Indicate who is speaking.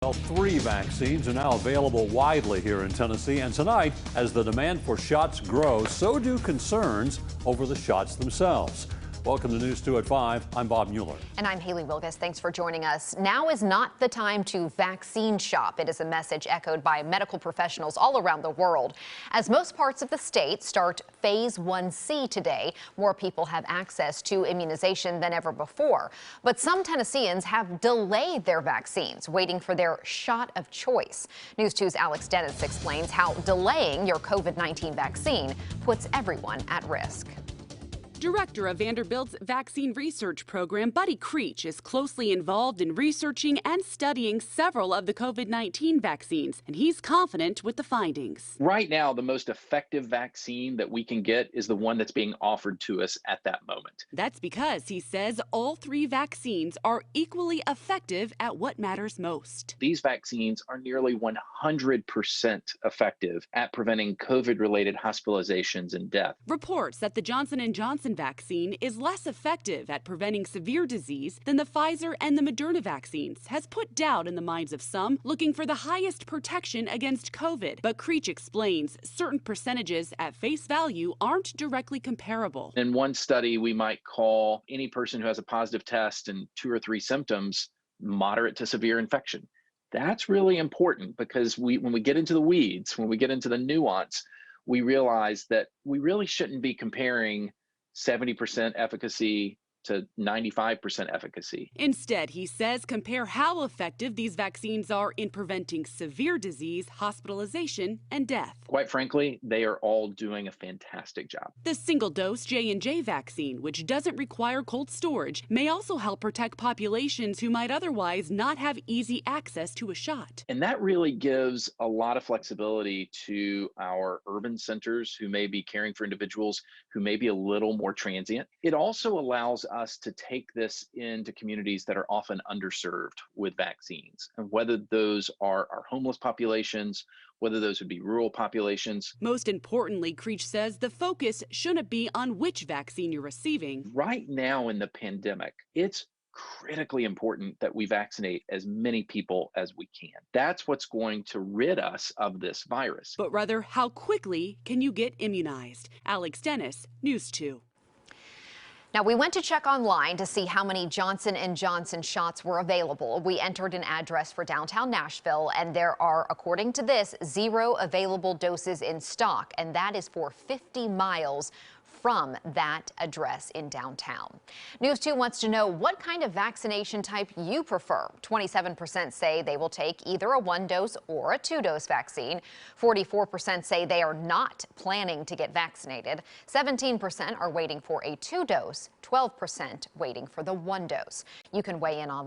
Speaker 1: Well, 3 vaccines are now available widely here in Tennessee, and tonight, as the demand for shots grows, so do concerns over the shots themselves. Welcome to News 2 at 5. I'm Bob Mueller.
Speaker 2: And I'm Haley Wilgus. Thanks for joining us. Now is not the time to vaccine shop. It is a message echoed by medical professionals all around the world. As most parts of the state start Phase 1C today, more people have access to immunization than ever before. But some Tennesseans have delayed their vaccines, waiting for their shot of choice. News 2's Alex Dennis explains how delaying your COVID-19 vaccine puts everyone at risk.
Speaker 3: Director of Vanderbilt's vaccine research program, Buddy Creech, is closely involved in researching and studying several of the COVID-19 vaccines, and he's confident with the findings.
Speaker 4: Right now, the most effective vaccine that we can get is the one that's being offered to us at that moment.
Speaker 3: That's because, he says, all 3 vaccines are equally effective at what matters most.
Speaker 4: These vaccines are nearly 100% effective at preventing COVID-related hospitalizations and death.
Speaker 3: Reports that the Johnson & Johnson vaccine is less effective at preventing severe disease than the Pfizer and the Moderna vaccines has put doubt in the minds of some looking for the highest protection against COVID. But Creech explains certain percentages at face value aren't directly comparable.
Speaker 4: In one study, we might call any person who has a positive test and 2 or 3 symptoms moderate to severe infection. That's really important because when we get into the weeds, when we get into the nuance, we realize that we really shouldn't be comparing 70% efficacy to 95% efficacy.
Speaker 3: Instead, he says, compare how effective these vaccines are in preventing severe disease, hospitalization, and death.
Speaker 4: Quite frankly, they are all doing a fantastic job.
Speaker 3: The single-dose J&J vaccine, which doesn't require cold storage, may also help protect populations who might otherwise not have easy access to a shot.
Speaker 4: And that really gives a lot of flexibility to our urban centers who may be caring for individuals who may be a little more transient. It also allows us to take this into communities that are often underserved with vaccines, and whether those are our homeless populations, whether those would be rural populations.
Speaker 3: Most importantly, Creech says the focus shouldn't be on which vaccine you're receiving.
Speaker 4: Right now in the pandemic, it's critically important that we vaccinate as many people as we can. That's what's going to rid us of this virus.
Speaker 3: But rather, how quickly can you get immunized? Alex Dennis, News 2.
Speaker 2: Now, we went to check online to see how many Johnson & Johnson shots were available. We entered an address for downtown Nashville, and there are, according to this, 0 available doses in stock, and that is for 50 miles from that address in downtown. News 2 wants to know what kind of vaccination type you prefer. 27% say they will take either a 1-dose or a 2-dose vaccine. 44% say they are not planning to get vaccinated. 17% are waiting for a 2-dose. 12% waiting for the 1-dose. You can weigh in on